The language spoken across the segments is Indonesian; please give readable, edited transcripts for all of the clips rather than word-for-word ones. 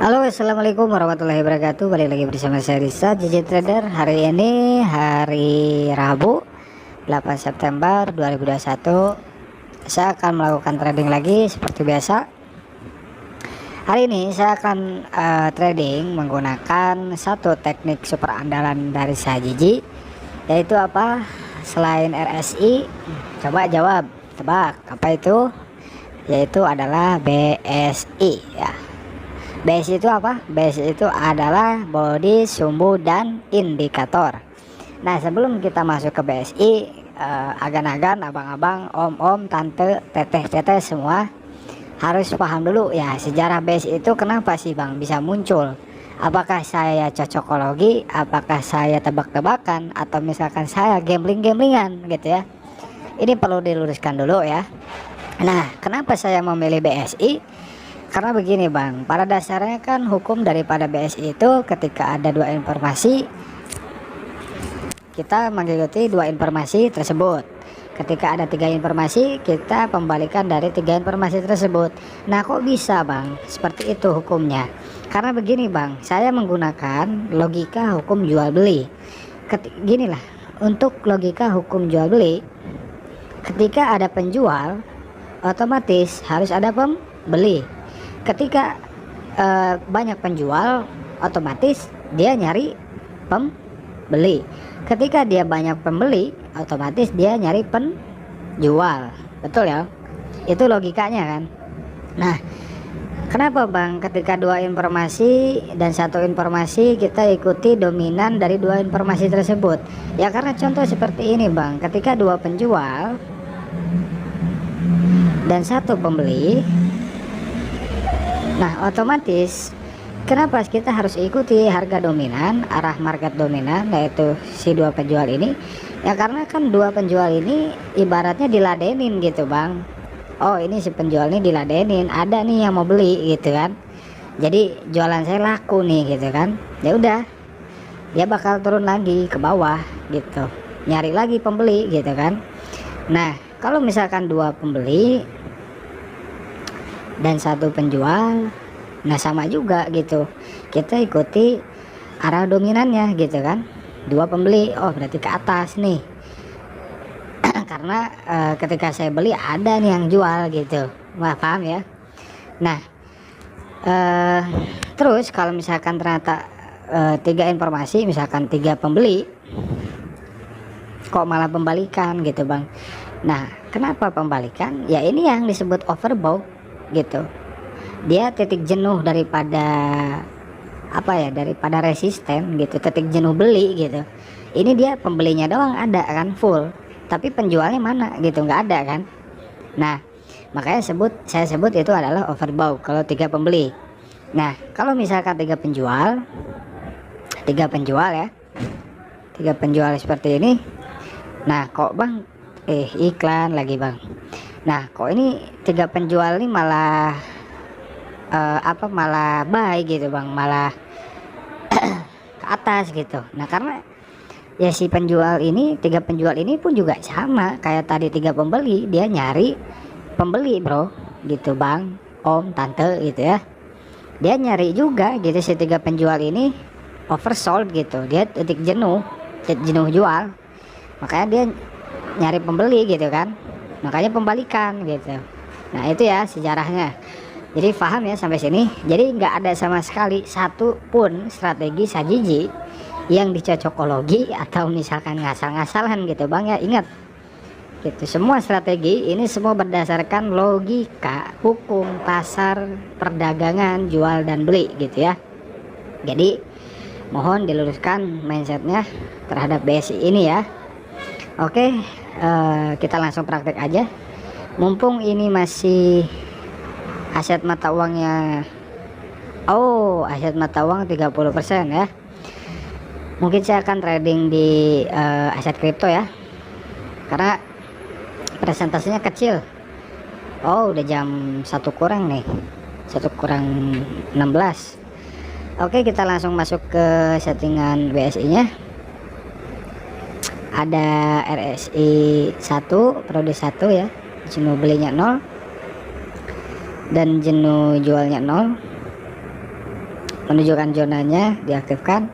Halo, assalamualaikum warahmatullahi wabarakatuh. Balik lagi bersama saya Risa JJ Trader. Hari ini hari Rabu 8 September 2021. Saya akan melakukan trading lagi seperti biasa. Hari ini saya akan trading menggunakan satu teknik super andalan dari saya JJ, yaitu apa? Selain RSI, coba jawab, tebak apa itu? Yaitu adalah BSI ya. BSI itu apa? BSI itu adalah body, sumbu, dan indikator. Nah, sebelum kita masuk ke BSI, agan-agan, abang-abang, om-om, tante, teteh-teteh semua harus paham dulu ya sejarah BSI itu kenapa sih Bang bisa muncul. Apakah saya cocokologi, apakah saya tebak-tebakan, atau misalkan saya gambling-gamblingan gitu ya. Ini perlu diluruskan dulu ya. Nah, kenapa saya memilih BSI? Karena begini Bang, pada dasarnya kan hukum daripada BSI itu ketika ada dua informasi, kita mengikuti dua informasi tersebut. Ketika ada tiga informasi, kita pembalikan dari tiga informasi tersebut. Nah, kok bisa Bang seperti itu hukumnya? Karena begini Bang, saya menggunakan logika hukum jual beli. Gini lah, untuk logika hukum jual beli, ketika ada penjual, otomatis harus ada pembeli. Ketika banyak penjual, otomatis dia nyari pembeli. Ketika dia banyak pembeli, otomatis dia nyari penjual. Betul ya? Itu logikanya kan. Nah, kenapa Bang ketika dua informasi dan satu informasi kita ikuti dominan dari dua informasi tersebut? Ya karena contoh seperti ini Bang, ketika dua penjual dan satu pembeli, nah otomatis kenapa kita harus ikuti harga dominan, arah market dominan, yaitu si dua penjual ini? Ya karena kan dua penjual ini ibaratnya diladenin gitu Bang. Oh, ini si penjual ini diladenin, ada nih yang mau beli gitu kan. Jadi jualan saya laku nih gitu kan. Ya udah, dia bakal turun lagi ke bawah gitu, nyari lagi pembeli gitu kan. Nah, kalau misalkan dua pembeli dan satu penjual, nah sama juga gitu, kita ikuti arah dominannya gitu kan. Dua pembeli, oh berarti ke atas nih karena ketika saya beli ada nih yang jual gitu. Wah, paham ya. Nah, terus kalau misalkan ternyata tiga informasi, misalkan tiga pembeli, kok malah pembalikan gitu Bang. Nah, kenapa pembalikan? Ya ini yang disebut overbought gitu. Dia titik jenuh daripada apa ya, daripada resisten gitu, titik jenuh beli gitu. Ini dia pembelinya doang ada kan full, tapi penjualnya mana gitu, nggak ada kan. Nah, makanya saya sebut itu adalah overbought kalau tiga pembeli. Nah, kalau misalkan tiga penjual ya, tiga penjual seperti ini, nah kok Bang iklan lagi Bang. Nah, kok ini tiga penjual ini malah malah buy gitu Bang, malah ke atas gitu. Nah, karena ya si penjual ini, tiga penjual ini pun juga sama kayak tadi tiga pembeli, dia nyari pembeli bro gitu Bang, om, tante gitu ya. Dia nyari juga gitu, si tiga penjual ini oversold gitu, dia titik jenuh jual, makanya dia nyari pembeli gitu kan, makanya pembalikan gitu. Nah, itu ya sejarahnya. Jadi paham ya sampai sini. Jadi nggak ada sama sekali satu pun strategi sajiji yang dicocokologi atau misalkan ngasal-ngasalan gitu Bang ya. Ingat gitu, semua strategi ini semua berdasarkan logika hukum pasar perdagangan jual dan beli gitu ya. Jadi mohon diluruskan mindsetnya terhadap BSI ini ya. Oke, kita langsung praktek aja. Mumpung ini masih aset mata uangnya, aset mata uang 30% ya. Mungkin saya akan trading di aset kripto ya, karena presentasenya kecil. Udah jam 1 kurang nih, 1 kurang 16. Oke, kita langsung masuk ke settingan BSI nya. Ada RSI 1 periode 1 ya, jenuh belinya 0 dan jenuh jualnya 0. menunjukkan zonanya diaktifkan.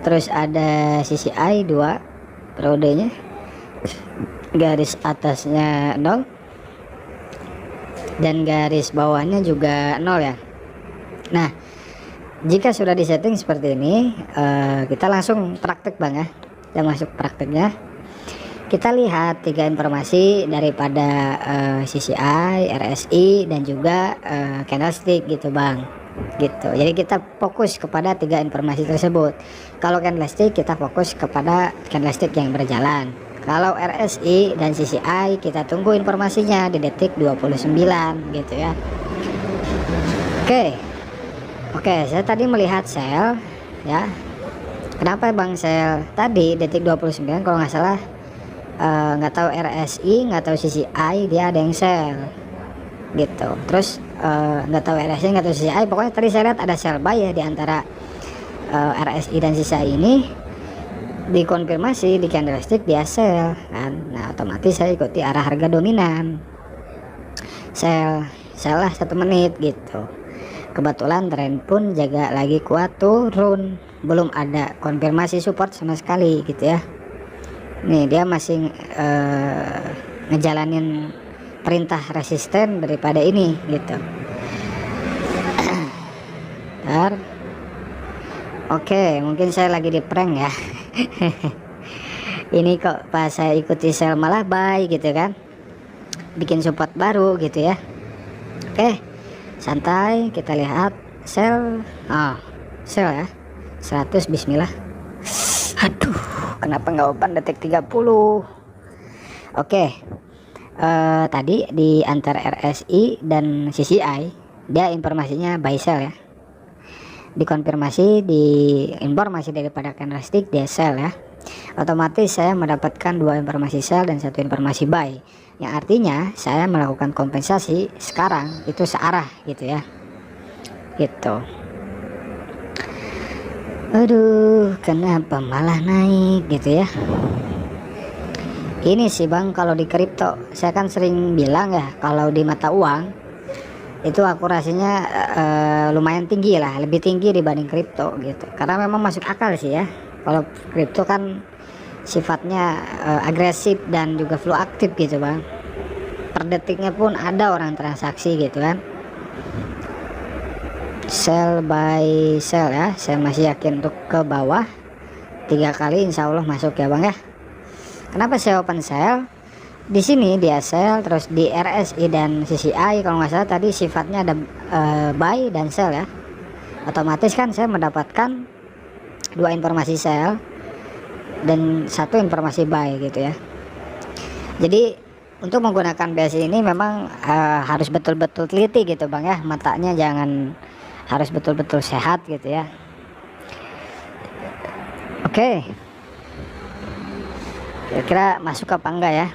Terus ada CCI 2 periodenya, garis atasnya 0 dan garis bawahnya juga 0 ya. Nah, jika sudah disetting seperti ini, kita langsung praktek bang ya. Kita masuk prakteknya. Kita lihat 3 informasi daripada CCI, RSI dan juga candlestick gitu bang. Gitu. Jadi kita fokus kepada 3 informasi tersebut. Kalau candlestick kita fokus kepada candlestick yang berjalan. Kalau RSI dan CCI kita tunggu informasinya di detik 29 gitu ya. Oke, saya tadi melihat sell ya. Kenapa bang sell tadi detik 29 kalau nggak salah, nggak tahu RSI nggak tahu CCI dia ada yang sell gitu. Terus nggak tahu RSI nggak tahu CCI, pokoknya tadi saya lihat ada sell buy ya di antara RSI dan CCI ini. Dikonfirmasi di candlestick dia sell kan. Nah otomatis saya ikuti arah harga dominan, sell lah 1 menit gitu. Kebetulan tren pun jaga lagi kuat turun, belum ada konfirmasi support sama sekali gitu ya. Nih dia masih ngejalanin perintah resisten daripada ini gitu. Bentar. Oke, mungkin saya lagi di prank ya. Ini kok pas saya ikuti sell malah buy gitu kan, bikin support baru gitu ya. Oke, santai, kita lihat sell. Sell ya 100, bismillah. Aduh, kenapa nggak open detik 30. Oke, tadi di antara RSI dan CCI dia informasinya buy sell ya. Dikonfirmasi di informasi daripada candlestick dia sell ya. Otomatis saya mendapatkan 2 informasi sell dan 1 informasi buy, yang artinya saya melakukan kompensasi sekarang itu searah gitu ya. Gitu. Aduh, kenapa malah naik gitu ya. Ini sih bang, kalau di kripto saya kan sering bilang ya, kalau di mata uang itu akurasinya lumayan tinggi lah, lebih tinggi dibanding kripto gitu. Karena memang masuk akal sih ya. Kalau kripto kan sifatnya agresif dan juga fluktuatif gitu bang. Per detiknya pun ada orang transaksi gitu kan. Sell by sell ya, saya masih yakin untuk ke bawah 3 kali insya Allah masuk ya bang ya. Kenapa saya open sell? Di sini dia sell, terus di RSI dan CCI kalau nggak salah tadi sifatnya ada buy dan sell ya. Otomatis kan saya mendapatkan 2 informasi sell dan 1 informasi buy gitu ya. Jadi untuk menggunakan BSI ini memang harus betul-betul teliti gitu bang ya, matanya jangan, harus betul-betul sehat gitu ya. Oke, kira-kira masuk apa enggak ya.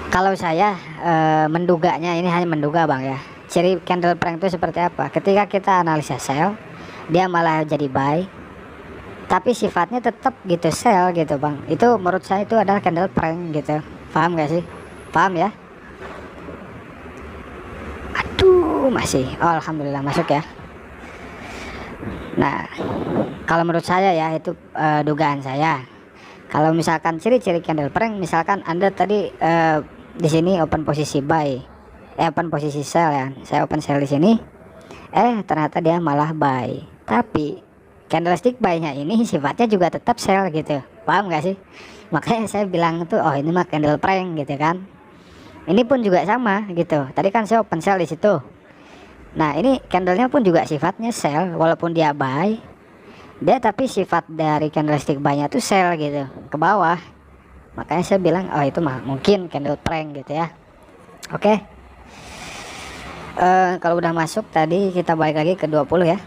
Kalau saya menduganya, ini hanya menduga bang ya, ciri candle prank itu seperti apa. Ketika kita analisa sell dia malah jadi buy, tapi sifatnya tetap gitu sell gitu bang. Itu menurut saya itu adalah candle prank gitu. Paham gak sih? Paham ya? Aduh, masih. Oh, alhamdulillah masuk ya. Nah, kalau menurut saya ya itu dugaan saya. Kalau misalkan ciri-ciri candle prank, misalkan Anda tadi di sini open posisi buy, open posisi sell ya. Saya open sell di sini. Ternyata dia malah buy. Tapi candlestick buy-nya ini sifatnya juga tetap sell gitu. Paham gak sih? Makanya saya bilang tuh, oh ini mah candle prank gitu kan. Ini pun juga sama gitu. Tadi kan saya open sell di situ. Nah, ini candlenya pun juga sifatnya sell walaupun dia buy. Dia tapi sifat dari candlestick buy-nya tuh sell gitu ke bawah. Makanya saya bilang, oh itu mah mungkin candle prank gitu ya. Oke. Kalau udah masuk tadi kita balik lagi ke 20 ya.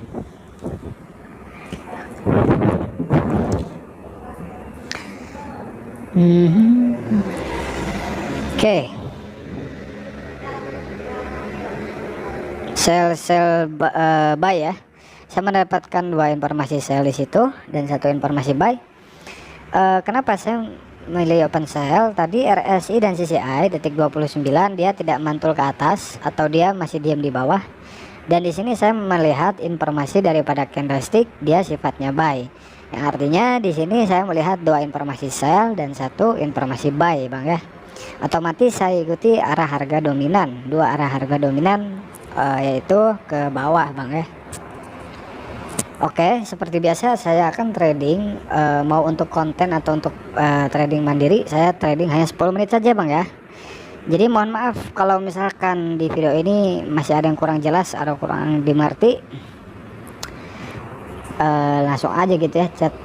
Oke. Sell buy ya. Saya mendapatkan 2 informasi sell di situ dan 1 informasi buy. Kenapa saya milih open sell? Tadi RSI dan CCI detik 29 dia tidak mantul ke atas atau dia masih diam di bawah. Dan di sini saya melihat informasi daripada candlestick dia sifatnya buy. Yang artinya di sini saya melihat 2 informasi sell dan 1 informasi buy, Bang ya. Otomatis saya ikuti arah harga dominan, 2 arah harga dominan yaitu ke bawah, Bang ya. Oke, seperti biasa saya akan trading mau untuk konten atau untuk trading mandiri, saya trading hanya 10 menit saja, Bang ya. Jadi mohon maaf kalau misalkan di video ini masih ada yang kurang jelas atau kurang dimengerti, langsung aja gitu ya chat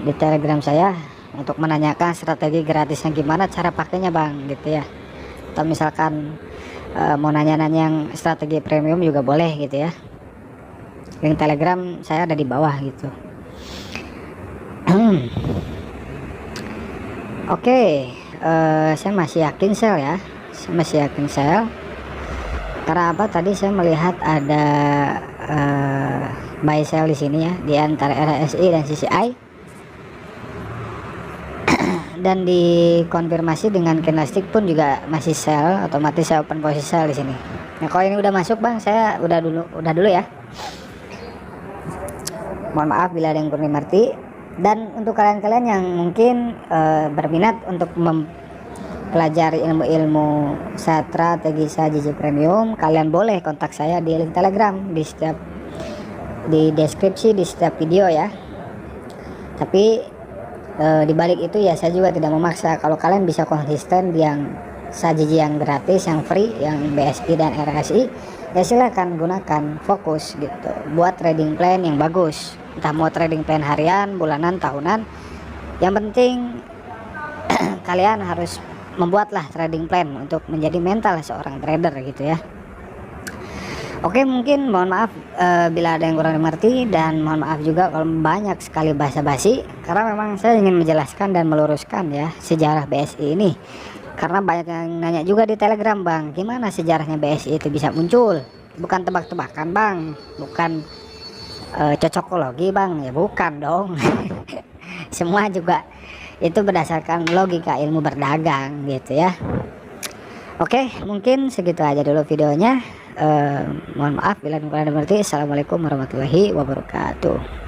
di Telegram saya untuk menanyakan strategi gratisnya gimana, cara pakainya, Bang, gitu ya. Atau misalkan mau nanya-nanya yang strategi premium juga boleh gitu ya. Link Telegram saya ada di bawah gitu. Oke, saya masih yakin sell ya. Saya masih yakin sell. Karena apa? Tadi saya melihat ada buy sell di sini ya, di antara RSI dan CCI. Dan dikonfirmasi dengan candlestick pun juga masih sell, otomatis saya open posisi sell di sini. Nah, kalau ini udah masuk, Bang, saya udah dulu ya. Mohon maaf bila ada yang kurang dimengerti. Dan untuk kalian-kalian yang mungkin berminat untuk mempelajari ilmu-ilmu strategi JJ Premium, kalian boleh kontak saya di link Telegram di deskripsi di setiap video ya. Tapi di balik itu ya saya juga tidak memaksa. Kalau kalian bisa konsisten yang JJ yang gratis, yang free, yang BSI dan RSI, ya silahkan gunakan, fokus gitu buat trading plan yang bagus, entah mau trading plan harian, bulanan, tahunan. Yang penting kalian harus membuatlah trading plan untuk menjadi mental seorang trader gitu ya. Oke, mungkin mohon maaf bila ada yang kurang dimengerti, dan mohon maaf juga kalau banyak sekali basa-basi, karena memang saya ingin menjelaskan dan meluruskan ya sejarah BSI ini. Karena banyak yang nanya juga di Telegram, Bang, gimana sejarahnya BSI itu bisa muncul? Bukan tebak-tebakan, Bang, bukan cocokologi, Bang, ya bukan dong. Semua juga itu berdasarkan logika ilmu berdagang gitu ya. Oke, mungkin segitu aja dulu videonya. Mohon maaf bila kurang dimengerti. Assalamualaikum warahmatullahi wabarakatuh.